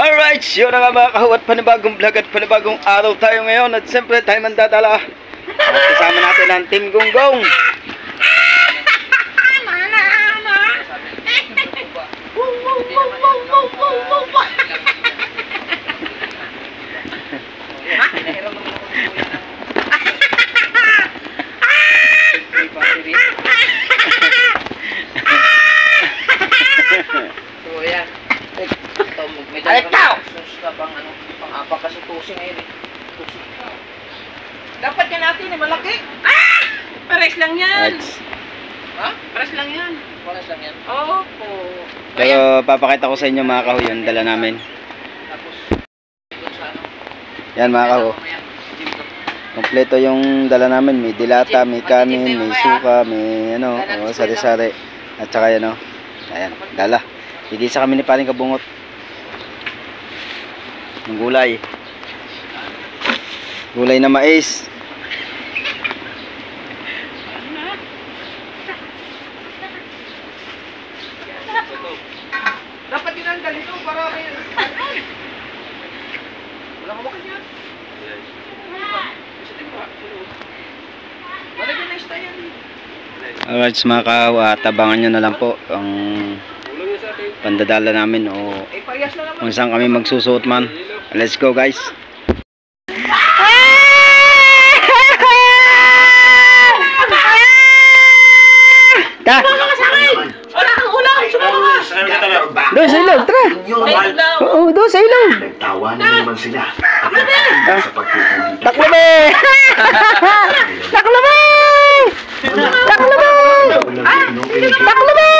Alright, yun na nga mga kahawat, panibagong vlog at panibagong araw tayo ngayon. At siyempre tayo mandadala. At kasama natin ang Team Gonggong. Dapat yan natin eh, malaki. Pares lang yan. Ha? Pares lang yan. Pares lang yan. Oo po. Pero papakita ko sa inyo mga kaho yung dala namin. Yan mga kaho. Kompleto yung dala namin. May dilata, may kanin, may suka, may ano, sari-sari. At saka yan o. Ayan, dala. Igisa kami ni Paring Kabungot. Ng gulay. Gulay na mais. Dapat tinanggal ito para may... Wala ka makas yan. Malagyan naista yan. Alright mga kaho, tabangan nyo na lang po ang pandadala namin o kung saan kami magsusuot man. Let's go guys. Ta! Doon sa ilog, tara! Oo, doon sa ilog! Nagtawanan naman sila. Taklo be! Taklo be! Taklo be! Taklo be!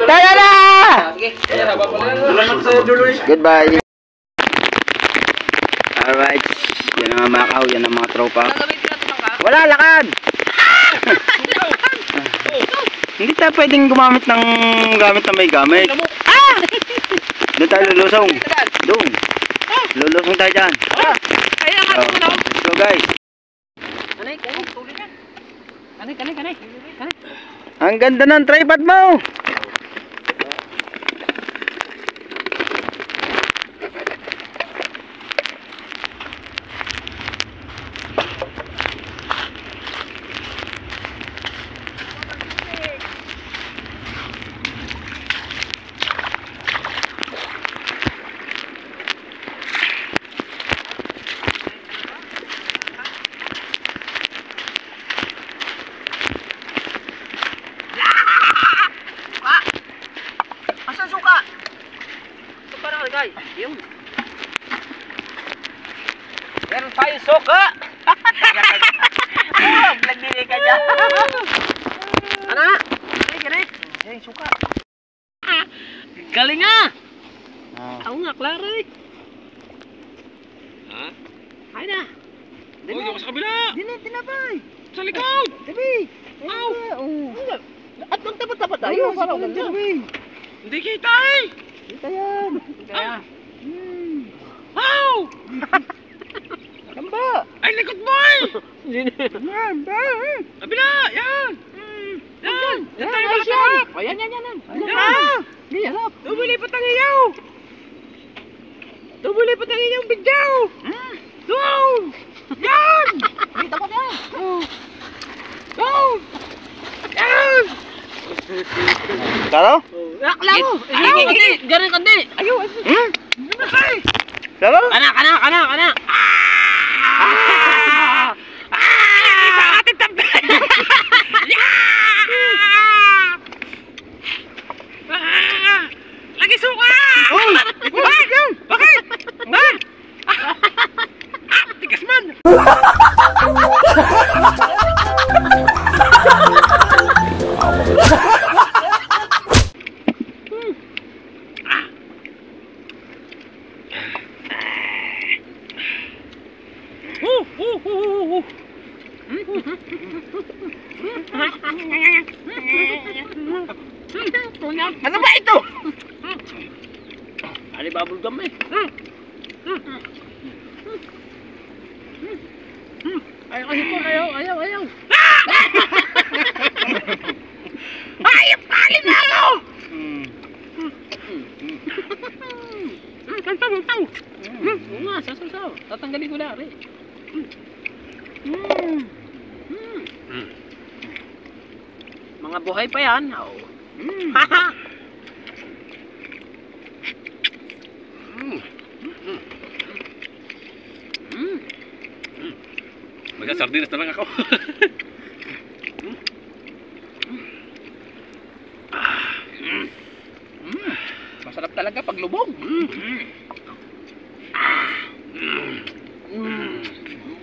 Tayo na! Goodbye! Alright, yan ang mga kaho, yan ang mga tropa. Wala, lakad! Hindi tayo pwedeng gumamit ng gamit na may gamit. Doon tayo lulusong. Doon. Lulusong tayo dyan. Let's go guys. Ang ganda ng tripod mo! Yung. Meron tayo suka. Naglagay ka dyan. Ano? Galing. Yan, suka. Galing nga. Ako nga, klaro eh. Ha? Ay na. Uy, ako sa kabila. Dinabay. Sa likod. Tabi. Aw. At magtapat-tapat tayo. Parang ganda. Hindi kita eh. Kita yan. Kaya. Wow! Kamba! Ay, likod mo eh! Yan, ba? Kabila! Yan! Yan! Yan tayo nakatap! O, yan! Yan! Yan! Tumulipot ang iyaw! Tumulipot ang iyong bigyaw! Doon! Yan! Dito pa yan! Doon! Yan! Taro? Nakla mo! Hindi! Ganun kandi! Ayaw! Ay! Taro? Kana! Sa ating tampay! Lagi suka! Bakit? Tigas man! Ano ba ito? Ali bubble gum eh. Ayaw kasi po, ayaw. Ayop, kalim na ako! Kantaw. Oo nga, sasaw. Tatanggalin ko na rin. Mga buhay pa yan. Oo. Magka-sardinas na lang ako. Masarap talaga pag lubog.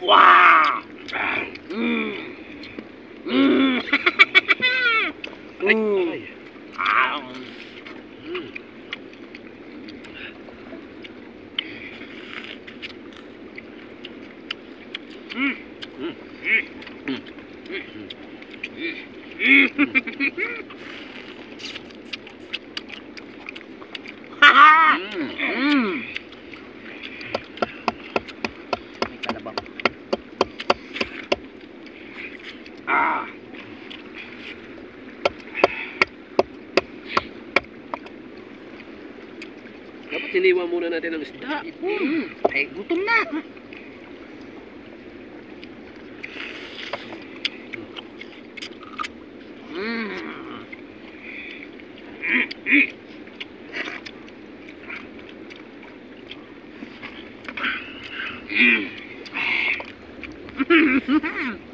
Wow! Ay. May kalabaw. Dapat siniwa muna natin ang isda. Ay, gutom na.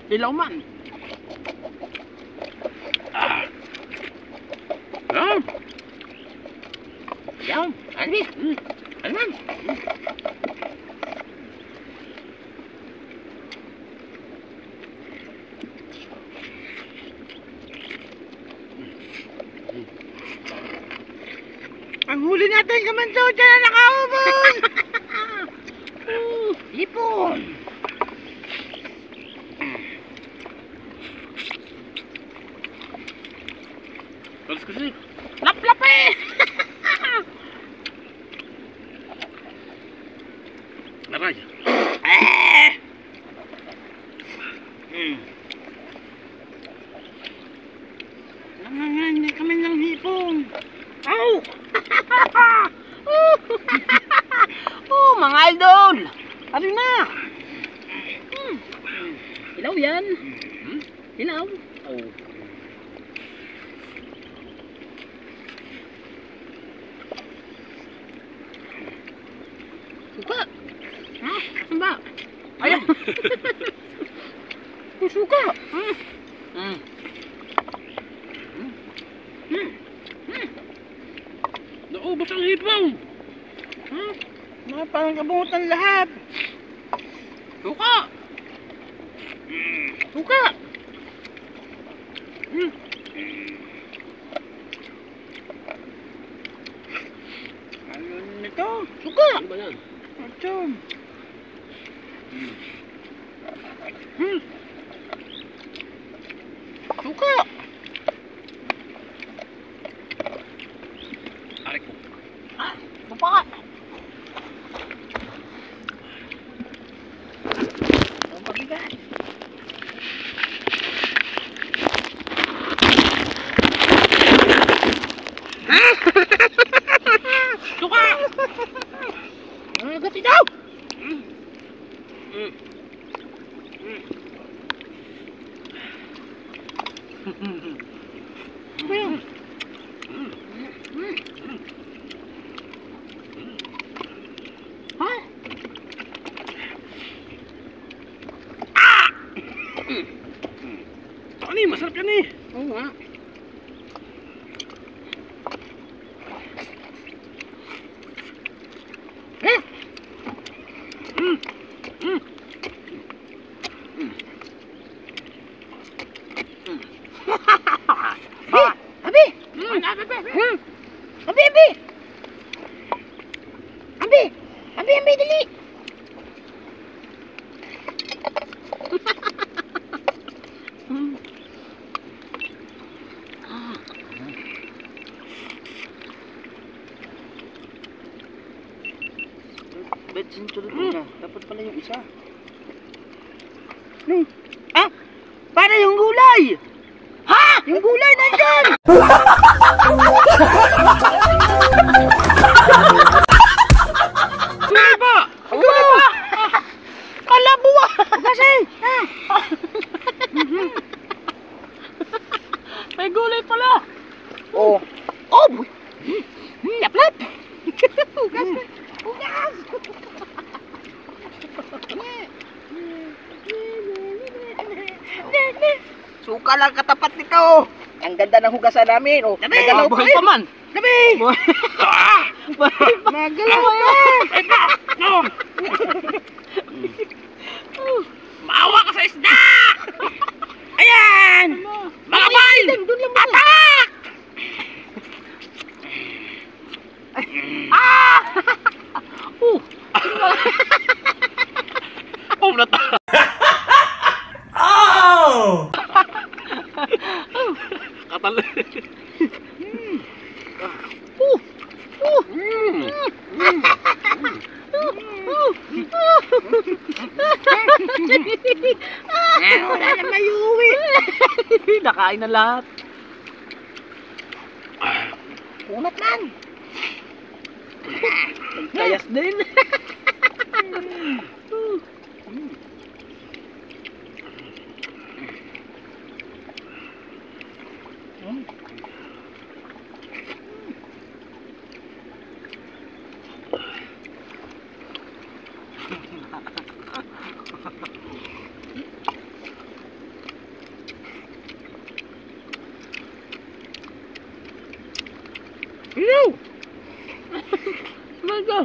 Ilaw man. Yan. Ano? Ano man? Ang huli natin kamanso dyan na nakaubos! Hipon! Alas kasi. Laplap eh! Aray. Nanganganay kami ng hipon. Au! Oh, mga idol! Ano na? Ilaw yan. Ilaw. Oh. Suka. Ha? Saan ba? Ayan. Suka. Naubos ang hipong. Mga parang kabungutan lahat. Suka. Suka. Ano nito? Suka. Ano ba yan? Ito. Suka. Aray ko. Suka. Ang pabigat. Suka. Agad ito. Ano eh, masarap yan eh. Oo nga. Abi! Abi, dali! Bet, sinunod na. Dapat pala yung isa. Ah? Para yung gulay! Ha? Yung gulay nandyan! Gulay ba? Gulay pa! Kalabuwa! Kasi! May gulay pala. Oh! Oh! Lap-lap! Hugas! Hugas! Suka lang katapat nito! Ang ganda ng hugasan namin! Oh, nagalaw pa Buhay pa man. Gabi! Nagalaw pa! Maawa ka sa isda! Ayan! Mga bay! Atak! Ah! Oh, nata. Katal. Wala na mayuwi! Nakain na lahat. Punat man! Kayas din. Hello! Mangga.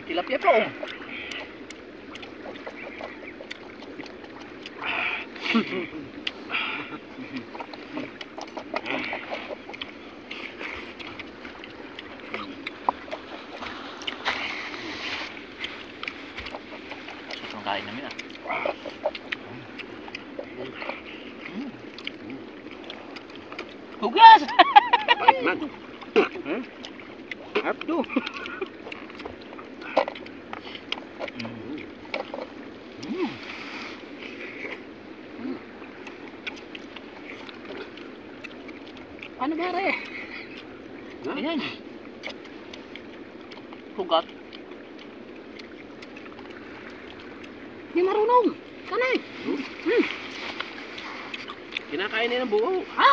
Tilapia pa oh! Susong kain namin ah. Hugas! Bakit man? Abdo! Ano ba re? Ayan. Hugat. Di marunong! Kanay! Kinakain niya ng buo. Ha?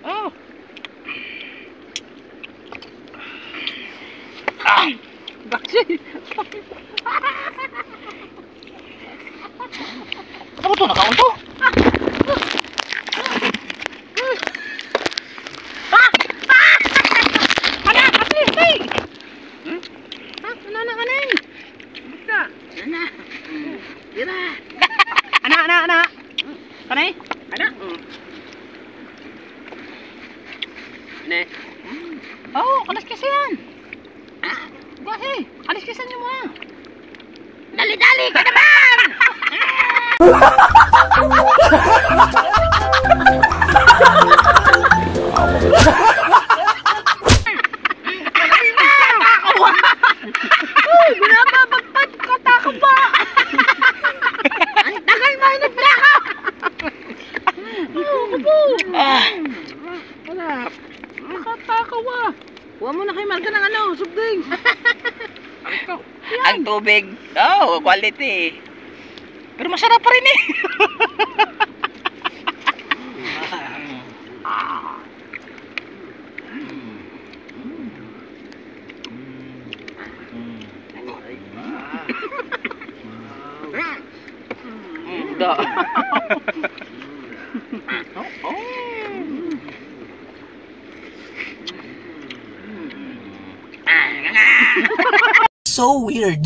Oh. Gaksi! Ano ba ito? Nakaon to? Ana! Asli! Hey! Ha? Ano na kanay? Basta! Ana! Tira! Ana! Kanay? Ana? Ne. Oo, kaliskisan yan! Kasi, kaliskisan niyo muna! Dali-dali ka naman! Uy, binababagpag ka, tako ba? Ang tagal mo yung nagplaka! Nakatakaw ah! Huwag mo na kay Marga ng ano, subding! Ang tubig, oh, quality. Pero masarap pa rin eh. Da. So weird.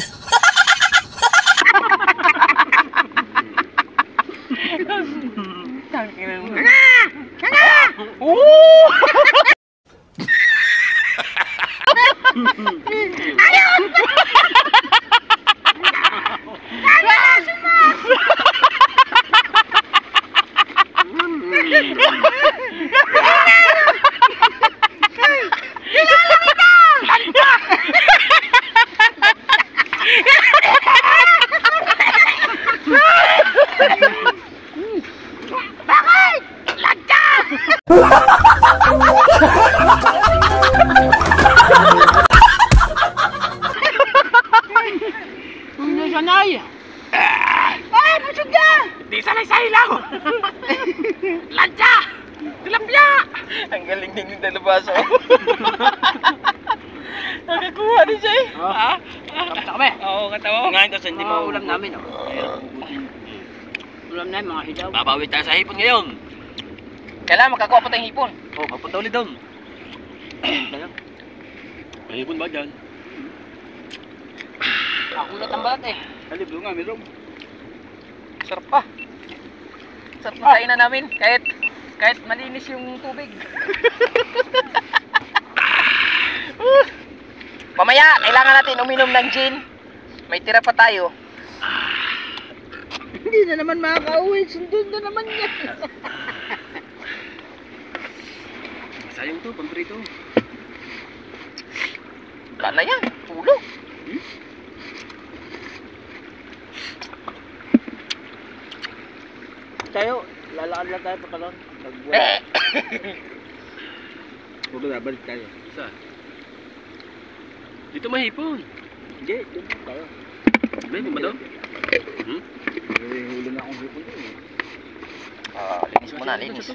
Hindi sanay. Ay, busog ka! Di sanay-sanay lang. Lancha! Tilapia! Ang galing din ng dalabaso. Nakakuha din siya eh. Ha? Kapta kami. Oo, katawa. Ngayon kasi hindi Mga mo ulam namin. Ulam namin, mga hilaw. Babawi tayo sa hipon ngayon. Kailangan makakuha pa tayong hipon. Oh, papunta ulit doon. May hipon ba dyan? Ako ulit ang balat eh. Kalibro nga, meron. Sarap pa. Sarap na kainan namin. Kahit malinis yung tubig. Mamaya, kailangan natin uminom ng gin. May tira pa tayo. Hindi na naman makaka-uwi. Sundun na naman yan. Sayang to, pamprito. Wala na yan. Tulo. Tayo, lalakad lang tayo pa kalon. Huwag na, balik tayo. Isa. Dito may hipon. Hindi, doon tayo. May hipon ba doon? Huli na akong hipon doon eh. Linis mo na, linis.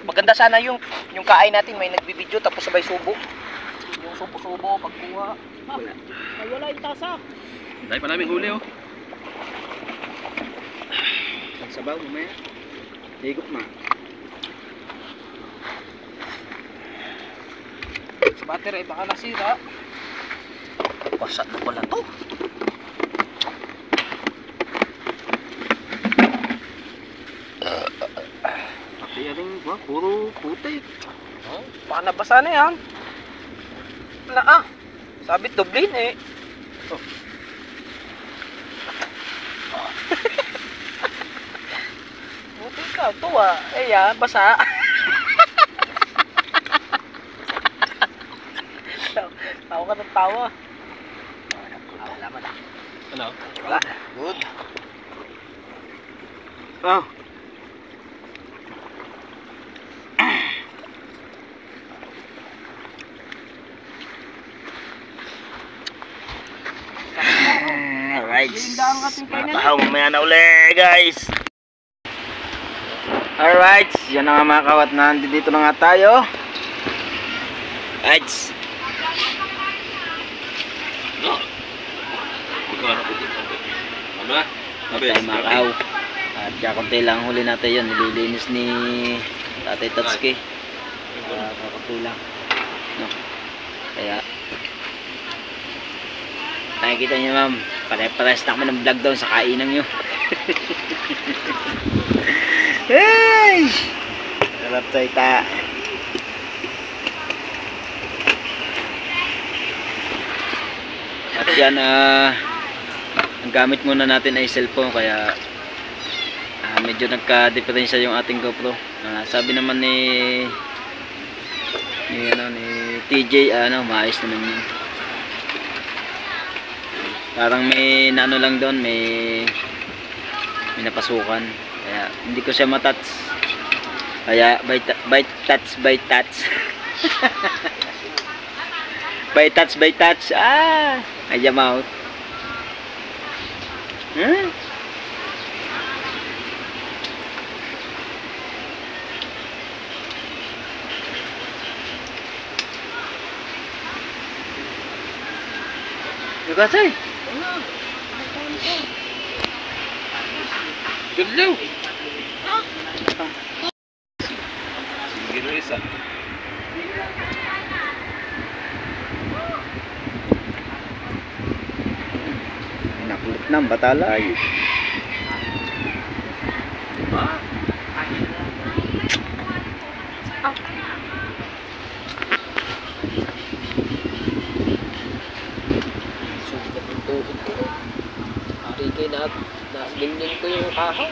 Maganda sana yung kain natin may nagbibideo tapos sabay subo. Yung subo-subo pagkuha. Ay, wala yung tasa. Dahil pa namin huli oh. Pagsabaw, mamaya. Higop ma. Sa battery, baka nasira. Pasat na pala to. Pati yaring, puro putik. Baka nabasa na yan. Wala sabit doblin eh. Oh. Buti ka, tuwa. Eh yan, basa. Tawa ka ng tawa. Wala man. Ano? Wala. Good. Oh. Alright. Hindaang ating kainan. Matahaw, mamaya na uli guys. Alright, yan na nga mga kawat na dito na nga tayo. Alright. Ano na? Tayo mga kahaw. At kakunti lang huli natin yun. Nililinis ni Tatay Tatsuki. Kakunti lang. No. Kaya nakikita nyo ma'am, pare-pares na kami ng vlog doon sa kainan nyo. Hey! Sarap tayo ta. At yan, ang gamit muna natin ay cellphone, kaya medyo nagka-diferensya yung ating GoPro. Sabi naman ni TJ, maayos naman yun. Parang may naano lang doon, may napasukan. Kaya hindi ko siya matouch. Kaya by touch. By touch. I jam out. Huh? Diba say? Galaw! Sige isa. Nakulit ng batalay. tuhod ko. Ari kayo na ganyan ko yung kahaw.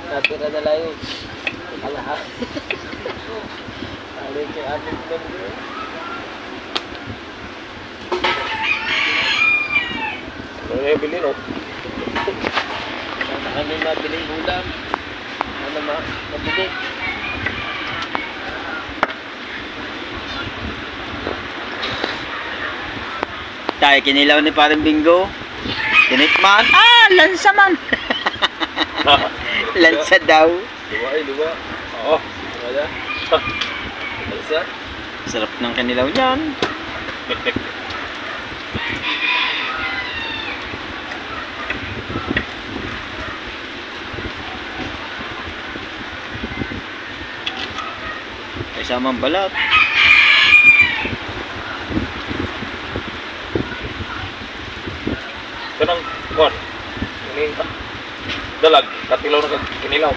Natira na lang yun. Kalahat. Alin yung aming mundo. Ano yung bilhin, oh? Sana kami mabiling ulam. Ano mabili? Tayo, kinilaw ni parang Bingo. Tinikman. Lansa man. Lansa daw. Luwa. Oo. Wala. Isa. Sarap ng kanilaw niyan. Kasamang balat. Kanang kuwan. Ini dalag, katilaw na kinilaw.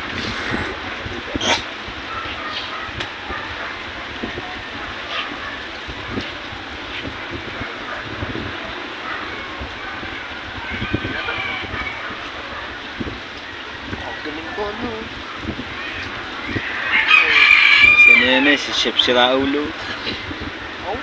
Galing ko, ano? Si Nene, si Chef Siraulo. Oh.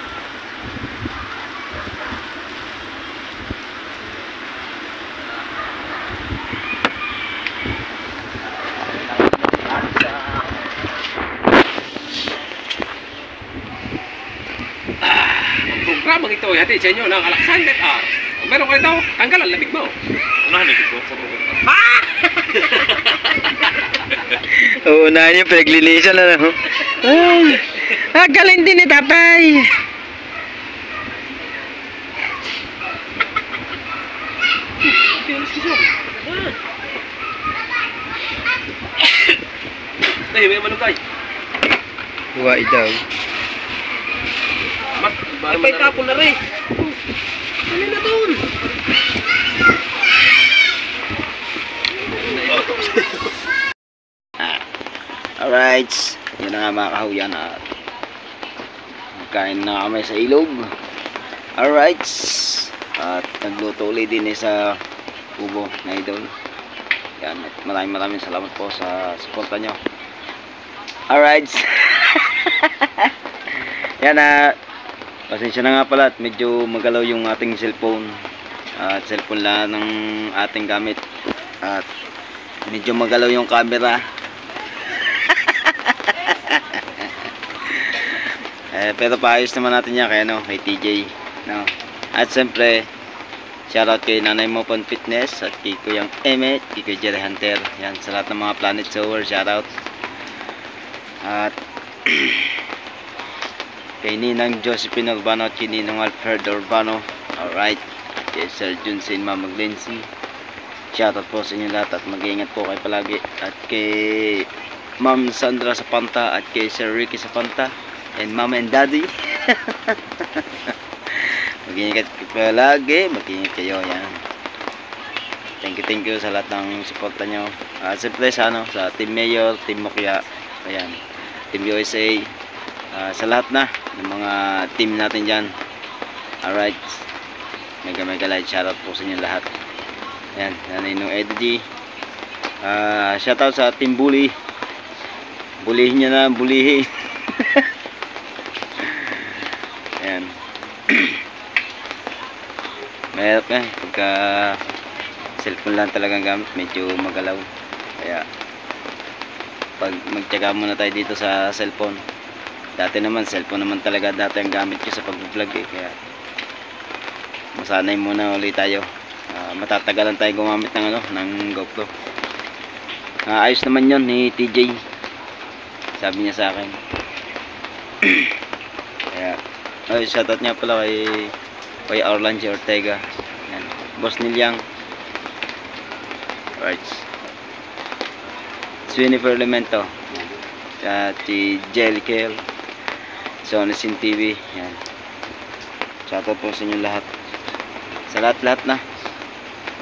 Programang ito ay hatid sa inyo ng Alaksan R. Kung meron kayo ito, tanggalan lamig mo. Unahan ito ko. Uunahan niyo, pinaglinisan na no? Ay, galing din ni tatay. Dahil may manugay. Huwai daw. Ay, may tapon na rin. Ano na doon? Alright, yun na nga mga kahuyan at kain na kami sa ilog. Alright, at nagluto ulit din sa kubo na idol. Yan, at maraming salamat po sa suporta nyo. Alright. Yan pasensya na nga pala at medyo magalaw yung ating cellphone. At cellphone lang ng ating gamit. At medyo magalaw yung camera. Pero paayos naman natin yan kay TJ, no? At siyempre shoutout kay Nanay Mo Pon Fitness at kay Kuyang Emet, kay Kuya Jerry Hunter, yan sa lahat ng mga Planet Sower, shoutout. At kay Ninang Josephine Urbano at kay Ninong Alfred Urbano. Alright, kay Sir Junsin Mamaglensi, shoutout po sa inyo lahat at mag-iingat po kayo palagi. At kay Ma'am Sandra Sapanta at kay Sir Ricky Sapanta and Mama and Daddy. Mag-ingat kayo palagi, mag-ingat kayo yan. Thank you sa lahat ng suporta nyo. Siyempre sa Team Mayor, Team Mukya, ayan, Team USA, sa lahat na ng mga team natin dyan. Alright, mega light shoutout po sa inyo lahat. Ayan, nanay nung Eddie. Shoutout sa Team Bully. Bulihin nyo na, bulihin. Ayan. Mahirap pagka cellphone lang talagang gamit, medyo magalaw. Kaya pag magtiyaga muna tayo dito sa cellphone. Dati naman cellphone naman talaga dati ang gamit ko sa pag-vlog kaya masanay muna ulit tayo. Matatagalan tayo gumamit ng GoPro. Ayos naman yon ni TJ, sabi niya sa akin. Kaya shoutout niya pala kay Orlando Ortega, yan, Boss Nilyang. Right, Sweeney Elemento, at si Jellicle, sa Onisin TV. Yan. Shoutout po sa inyo lahat. Sa lahat-lahat na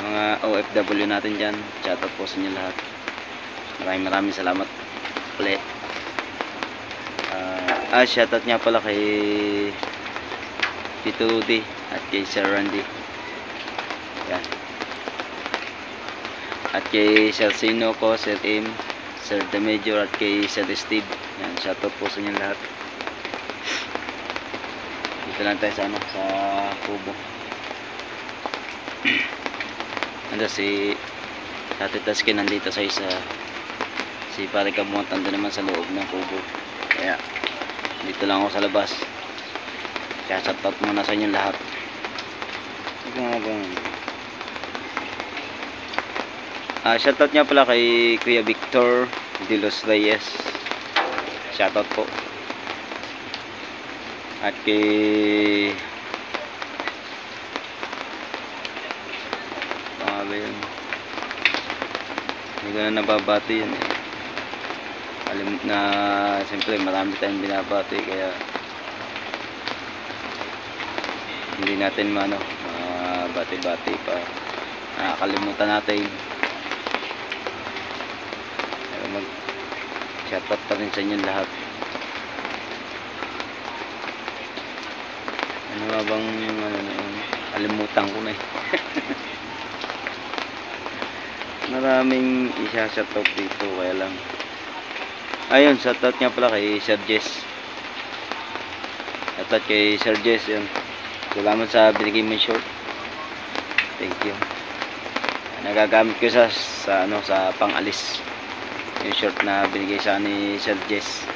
mga OFW natin dyan. Shoutout po sa inyo lahat. Maraming salamat ulit. Shoutout nga pala kay Tito Rudy at kay Sir Randy. Yan. At kay Sir Sino ko, Sir Im, Sir The Major at kay Sir Steve. Yan, shoutout po sa inyo lahat. Dito lang tayo sa ano, sa kubo. Ando si Tati Tasky nandito sa isa. Si Pare Kabuhat nandun naman sa loob ng kubo. Kaya dito lang ako sa labas. Kaya shoutout muna sa inyo lahat. Shoutout nga pala kay Kuya Victor De Los Reyes. Shoutout po. At kay yun, hindi ko na nababati yun eh. Alam na siyempre marami tayong binabati, kaya hindi natin bati-bati pa, nakakalimutan natin. Pero mag shoutout pa rin sa inyo lahat. Ano nga bang yung ano na yun, kalimutan ko na eh. Maraming isa-shoutout dito, kaya lang. Ayun, shoutout nga pala kay Sir Jess. Shoutout kay Sir Jess, yun. Salamat sa binigay mo short. Thank you. Nagagamit ko sa pang-alis. Yung short na binigay sa ni Sir Jess.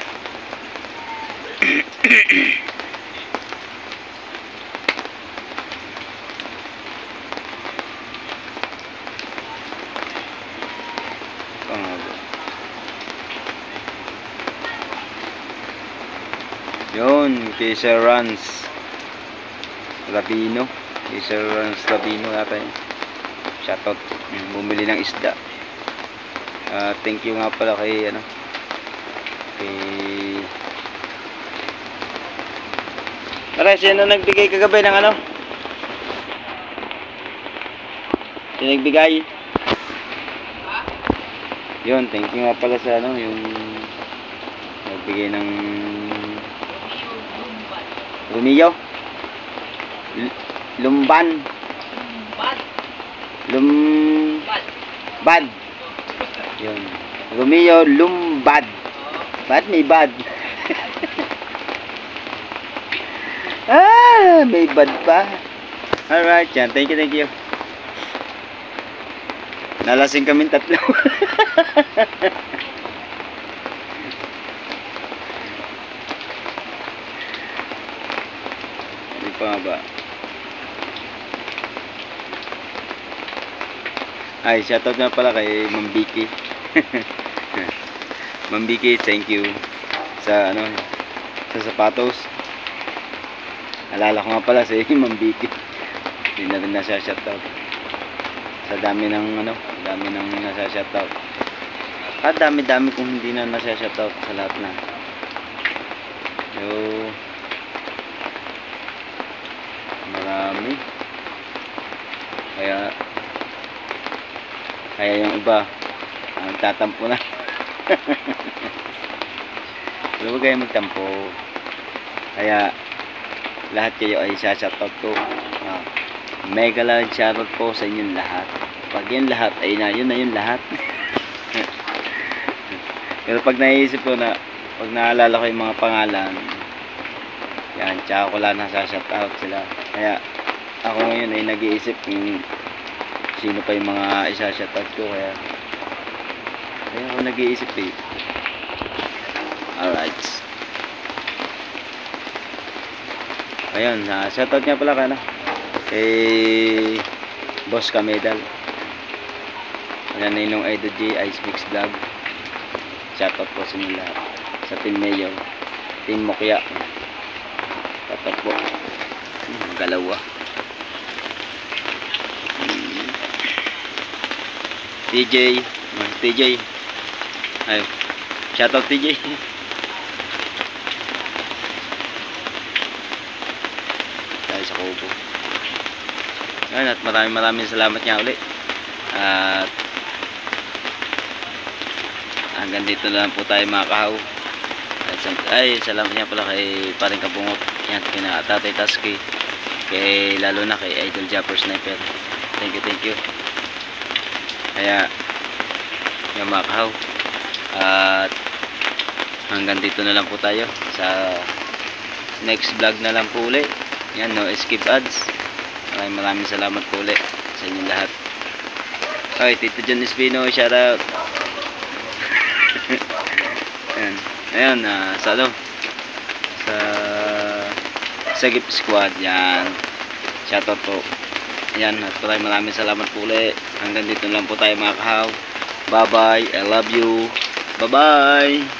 Yun, kay Sir Rans Labino. Kay Sir Rans Labino yata yun. Shoutout. Bumili ng isda. Thank you nga pala kay Aray, sino nagbigay kagabi ng ano? Sino nagbigay? Yun, thank you nga pala sa yung nagbigay ng Romeo Lumbad yun, Romeo Lumbad. Ba't may bad? May bad pa. Alright, yan, thank you. Nalasing kaming tatlo. Hindi pa ba? Ay, shoutout na pala kay Ma'am Vicky. Ma'am Vicky, thank you sa sa sapatos. Alala ko nga pala sa Ma'am Vicky. Hindi na rin nasa shoutout. Sa dami ng nasa shoutout. Dami kung hindi na nasa shoutout sa lahat na. So, marami. Kaya yung iba nagtatampo na. Huwag kayo magtampo. Kaya lahat kayo ay shoutout ko. Mega large shoutout po sa inyong lahat. Pag yun lahat ay yun na yung lahat. Pero pag naisip ko na, pag naalala ko yung mga pangalan, yan, tsaka ko lang nasa-shoutout sila. Kaya ako ngayon ay nag-iisip kung sino pa yung mga isa-shoutout ko. Kaya ako nag-iisip eh. Alright. Ayun, shoutout nga pala kay Boss Kamedal. Ayan na yung Idol J Ice Mix Vlog. Shoutout po sa inyo lahat. Sa Team Mayo, Team Mokya. Shoutout po. Galawa. TJ. Ayun. Shoutout TJ. Tayo sa kubo. Ayun, at maraming salamat nga ulit. At hanggang dito na lang po tayo mga kahaw. Ay, salamat nga pala kay Paring Kabungot. Yan, kina Tatay Tasky. Kay, lalo na kay Idol Japper Sniper. Thank you. Kaya, yung mga kahaw. At hanggang dito na lang po tayo. Sa next vlog na lang po ulit. Yan, no skip ads. Maraming salamat po ulit sa inyo lahat. Okay, Tito John Espino, shoutout. Ayan. Ayan, sa ano? Sa Sagip Squad, yan. Shoutout po. Ayan, at maraming salamat po ulit. Hanggang dito lang po tayo mga kahaw. Bye-bye. I love you. Bye-bye.